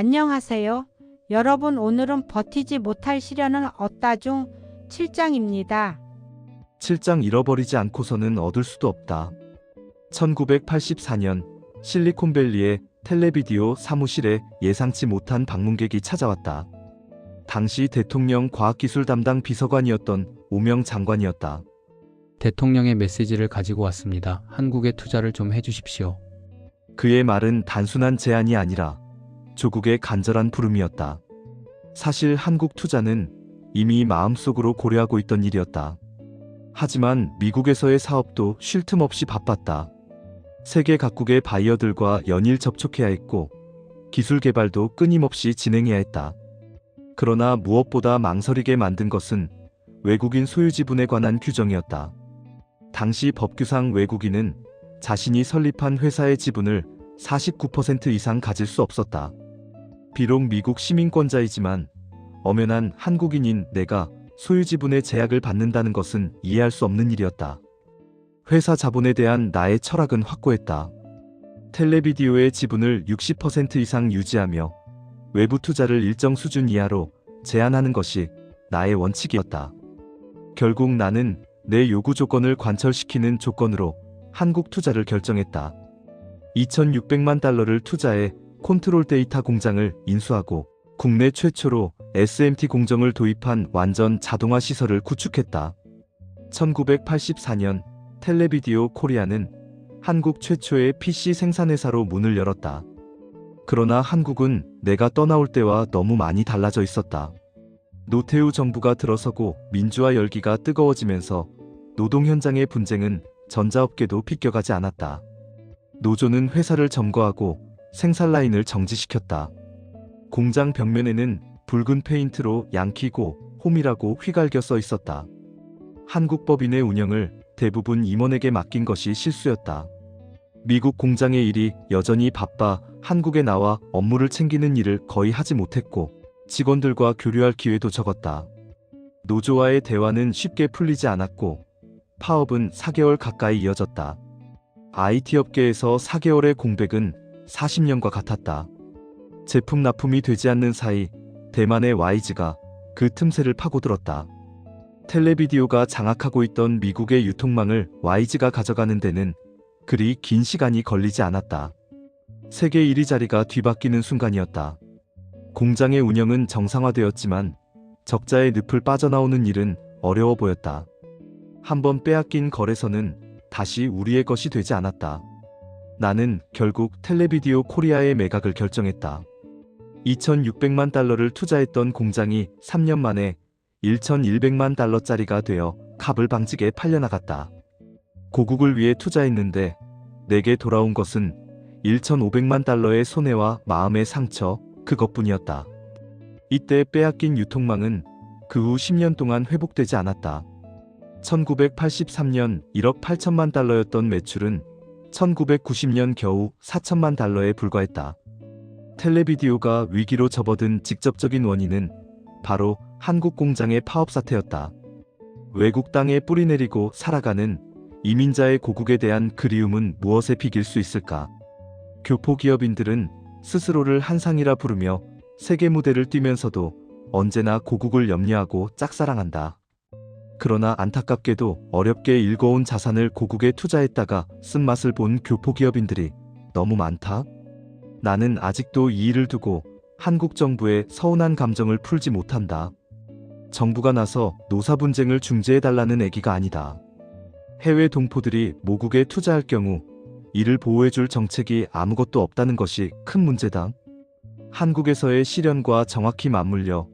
안녕하세요. 여러분, 오늘은 버티지 못할 시련은 없다 중 7장입니다. 7장 잃어버리지 않고서는 얻을 수도 없다. 1984년 실리콘밸리의 텔레비디오 사무실에 예상치 못한 방문객이 찾아왔다. 당시 대통령 과학기술 담당 비서관이었던 오명 장관이었다. 대통령의 메시지를 가지고 왔습니다. 한국에 투자를 좀 해주십시오. 그의 말은 단순한 제안이 아니라 조국의 간절한 부름이었다. 사실 한국 투자는 이미 마음속으로 고려하고 있던 일이었다. 하지만 미국에서의 사업도 쉴 틈 없이 바빴다. 세계 각국의 바이어들과 연일 접촉해야 했고 기술 개발도 끊임없이 진행해야 했다. 그러나 무엇보다 망설이게 만든 것은 외국인 소유 지분에 관한 규정이었다. 당시 법규상 외국인은 자신이 설립한 회사의 지분을 49% 이상 가질 수 없었다. 비록 미국 시민권자이지만 엄연한 한국인인 내가 소유 지분의 제약을 받는다는 것은 이해할 수 없는 일이었다. 회사 자본에 대한 나의 철학은 확고했다. 텔레비디오의 지분을 60% 이상 유지하며 외부 투자를 일정 수준 이하로 제한하는 것이 나의 원칙이었다. 결국 나는 내 요구 조건을 관철시키는 조건으로 한국 투자를 결정했다. 2,600만 달러를 투자해 컨트롤 데이터 공장을 인수하고 국내 최초로 SMT 공정을 도입한 완전 자동화 시설을 구축했다. 1984년 텔레비디오 코리아는 한국 최초의 PC 생산회사로 문을 열었다. 그러나 한국은 내가 떠나올 때와 너무 많이 달라져 있었다. 노태우 정부가 들어서고 민주화 열기가 뜨거워지면서 노동 현장의 분쟁은 전자업계도 비껴가지 않았다. 노조는 회사를 점거하고 생산 라인을 정지시켰다. 공장 벽면에는 붉은 페인트로 양키고 홈이라고 휘갈겨 써 있었다. 한국 법인의 운영을 대부분 임원에게 맡긴 것이 실수였다. 미국 공장의 일이 여전히 바빠 한국에 나와 업무를 챙기는 일을 거의 하지 못했고 직원들과 교류할 기회도 적었다. 노조와의 대화는 쉽게 풀리지 않았고 파업은 4개월 가까이 이어졌다. IT 업계에서 4개월의 공백은 40년과 같았다. 제품 납품이 되지 않는 사이 대만의 YG가 그 틈새를 파고들었다. 텔레비디오가 장악하고 있던 미국의 유통망을 YG가 가져가는 데는 그리 긴 시간이 걸리지 않았다. 세계 1위 자리가 뒤바뀌는 순간이었다. 공장의 운영은 정상화되었지만 적자의 늪을 빠져나오는 일은 어려워 보였다. 한번 빼앗긴 거래선은 다시 우리의 것이 되지 않았다. 나는 결국 텔레비디오 코리아의 매각을 결정했다. 2,600만 달러를 투자했던 공장이 3년 만에 1,100만 달러짜리가 되어 가불방지게 팔려나갔다. 고국을 위해 투자했는데 내게 돌아온 것은 1,500만 달러의 손해와 마음의 상처, 그것뿐이었다. 이때 빼앗긴 유통망은 그 후 10년 동안 회복되지 않았다. 1983년 1억 8천만 달러였던 매출은 1990년 겨우 4천만 달러에 불과했다. 텔레비디오가 위기로 접어든 직접적인 원인은 바로 한국 공장의 파업 사태였다. 외국 땅에 뿌리 내리고 살아가는 이민자의 고국에 대한 그리움은 무엇에 비길 수 있을까? 교포 기업인들은 스스로를 한상이라 부르며 세계 무대를 뛰면서도 언제나 고국을 염려하고 짝사랑한다. 그러나 안타깝게도 어렵게 일궈온 자산을 고국에 투자했다가 쓴맛을 본 교포 기업인들이 너무 많다? 나는 아직도 이 일을 두고 한국 정부의 서운한 감정을 풀지 못한다. 정부가 나서 노사 분쟁을 중재해달라는 애기가 아니다. 해외 동포들이 모국에 투자할 경우 이를 보호해줄 정책이 아무것도 없다는 것이 큰 문제다. 한국에서의 시련과 정확히 맞물려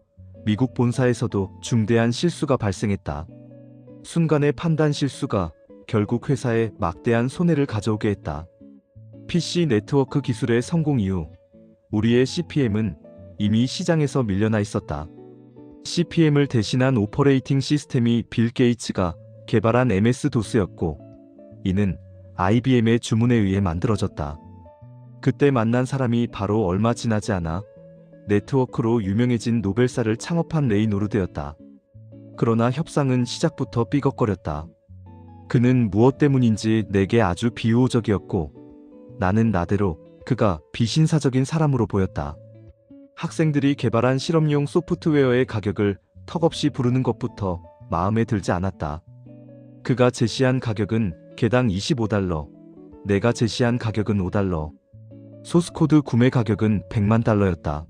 미국 본사에서도 중대한 실수가 발생했다. 순간의 판단 실수가 결국 회사에 막대한 손해를 가져오게 했다. PC 네트워크 기술의 성공 이후 우리의 CPM은 이미 시장에서 밀려나 있었다. CPM을 대신한 오퍼레이팅 시스템이 빌 게이츠가 개발한 MS-DOS였고 이는 IBM의 주문에 의해 만들어졌다. 그때 만난 사람이 바로 얼마 지나지 않아 네트워크로 유명해진 노벨사를 창업한 레이 노르드였다. 그러나 협상은 시작부터 삐걱거렸다. 그는 무엇 때문인지 내게 아주 비우호적이었고 나는 나대로 그가 비신사적인 사람으로 보였다. 학생들이 개발한 실험용 소프트웨어의 가격을 턱없이 부르는 것부터 마음에 들지 않았다. 그가 제시한 가격은 개당 $25, 내가 제시한 가격은 $5. 소스코드 구매 가격은 $1,000,000였다.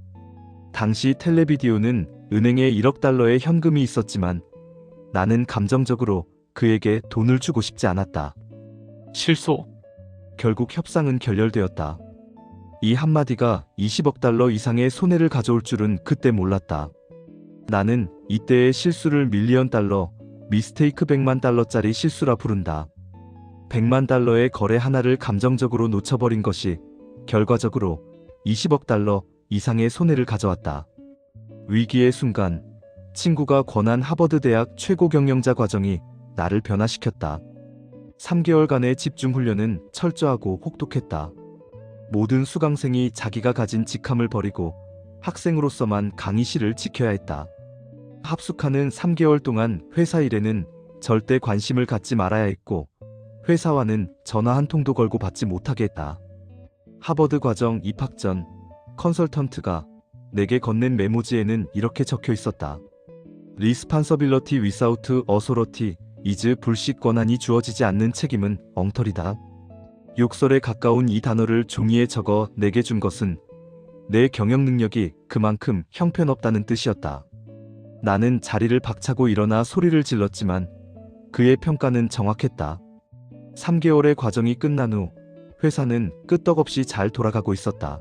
당시 텔레비디오는 은행에 $1억 현금이 있었지만 나는 감정적으로 그에게 돈을 주고 싶지 않았다. 실소. 결국 협상은 결렬되었다. 이 한마디가 $20억 이상의 손해를 가져올 줄은 그때 몰랐다. 나는 이때의 실수를 $1,000,000, 미스테이크 $1,000,000짜리 실수라 부른다. $1,000,000의 거래 하나를 감정적으로 놓쳐버린 것이 결과적으로 $20억 이상의 손해를 가져왔다. 위기의 순간, 친구가 권한 하버드 대학 최고 경영자 과정이 나를 변화시켰다. 3개월간의 집중 훈련은 철저하고 혹독했다. 모든 수강생이 자기가 가진 직함을 버리고 학생으로서만 강의실을 지켜야 했다. 합숙하는 3개월 동안 회사 일에는 절대 관심을 갖지 말아야 했고 회사와는 전화 한 통도 걸고 받지 못하게 했다. 하버드 과정 입학 전 컨설턴트가 내게 건넨 메모지에는 이렇게 적혀 있었다. Responsibility without authority is 불식 권한이 주어지지 않는 책임은 엉터리다. 욕설에 가까운 이 단어를 종이에 적어 내게 준 것은 내 경영 능력이 그만큼 형편없다는 뜻이었다. 나는 자리를 박차고 일어나 소리를 질렀지만 그의 평가는 정확했다. 3개월의 과정이 끝난 후 회사는 끄떡없이 잘 돌아가고 있었다.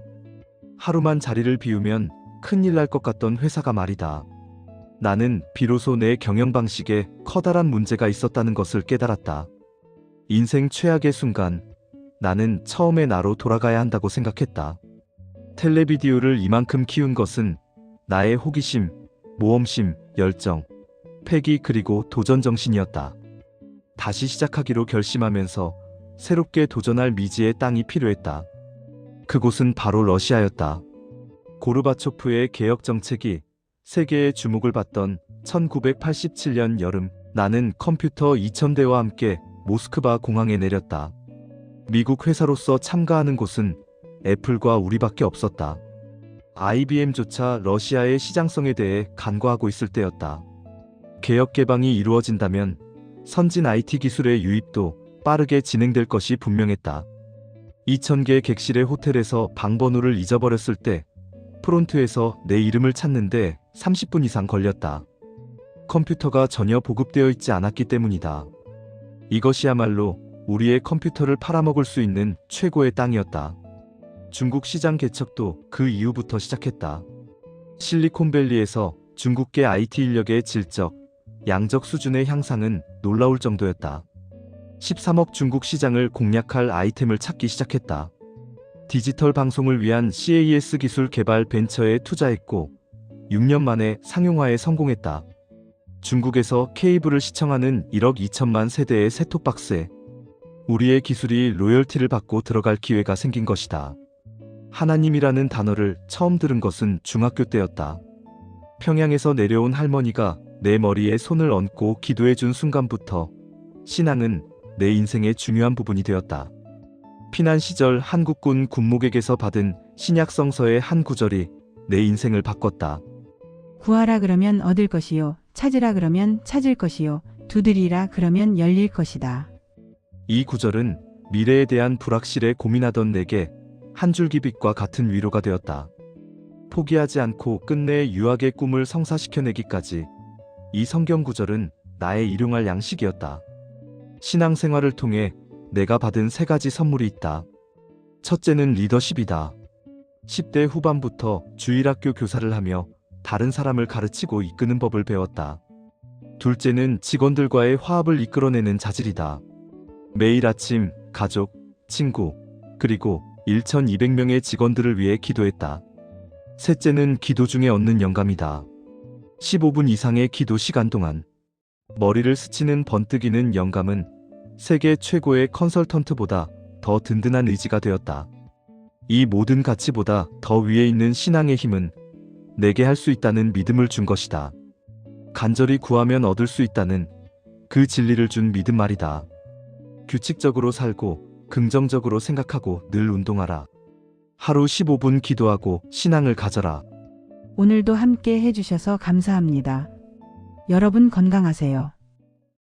하루만 자리를 비우면 큰일 날 것 같던 회사가 말이다. 나는 비로소 내 경영 방식에 커다란 문제가 있었다는 것을 깨달았다. 인생 최악의 순간, 나는 처음의 나로 돌아가야 한다고 생각했다. 텔레비디오를 이만큼 키운 것은 나의 호기심, 모험심, 열정, 패기 그리고 도전 정신이었다. 다시 시작하기로 결심하면서 새롭게 도전할 미지의 땅이 필요했다. 그곳은 바로 러시아였다. 고르바초프의 개혁 정책이 세계의 주목을 받던 1987년 여름, 나는 컴퓨터 2000대와 함께 모스크바 공항에 내렸다. 미국 회사로서 참가하는 곳은 애플과 우리밖에 없었다. IBM조차 러시아의 시장성에 대해 간과하고 있을 때였다. 개혁 개방이 이루어진다면 선진 IT 기술의 유입도 빠르게 진행될 것이 분명했다. 2000개 객실의 호텔에서 방번호를 잊어버렸을 때 프론트에서 내 이름을 찾는데 30분 이상 걸렸다. 컴퓨터가 전혀 보급되어 있지 않았기 때문이다. 이것이야말로 우리의 컴퓨터를 팔아먹을 수 있는 최고의 땅이었다. 중국 시장 개척도 그 이후부터 시작했다. 실리콘밸리에서 중국계 IT 인력의 질적, 양적 수준의 향상은 놀라울 정도였다. 13억 중국 시장을 공략할 아이템을 찾기 시작했다. 디지털 방송을 위한 CAS 기술 개발 벤처에 투자했고 6년 만에 상용화에 성공했다. 중국에서 케이블을 시청하는 1억 2천만 세대의 셋톱박스에 우리의 기술이 로열티를 받고 들어갈 기회가 생긴 것이다. 하나님이라는 단어를 처음 들은 것은 중학교 때였다. 평양에서 내려온 할머니가 내 머리에 손을 얹고 기도해준 순간부터 신앙은 내 인생의 중요한 부분이 되었다. 피난 시절 한국군 군목에게서 받은 신약 성서의 한 구절이 내 인생을 바꿨다. 구하라 그러면 얻을 것이요. 찾으라 그러면 찾을 것이요. 두드리라 그러면 열릴 것이다. 이 구절은 미래에 대한 불확실에 고민하던 내게 한 줄기빛과 같은 위로가 되었다. 포기하지 않고 끝내 유학의 꿈을 성사시켜내기까지 이 성경 구절은 나의 일용할 양식이었다. 신앙생활을 통해 내가 받은 3가지 선물이 있다. 첫째는 리더십이다. 10대 후반부터 주일학교 교사를 하며 다른 사람을 가르치고 이끄는 법을 배웠다. 둘째는 직원들과의 화합을 이끌어내는 자질이다. 매일 아침 가족, 친구, 그리고 1,200명의 직원들을 위해 기도했다. 셋째는 기도 중에 얻는 영감이다. 15분 이상의 기도 시간 동안 머리를 스치는 번뜩이는 영감은 세계 최고의 컨설턴트보다 더 든든한 의지가 되었다. 이 모든 가치보다 더 위에 있는 신앙의 힘은 내게 할 수 있다는 믿음을 준 것이다. 간절히 구하면 얻을 수 있다는 그 진리를 준 믿음 말이다. 규칙적으로 살고 긍정적으로 생각하고 늘 운동하라. 하루 15분 기도하고 신앙을 가져라. 오늘도 함께 해주셔서 감사합니다. 여러분 건강하세요.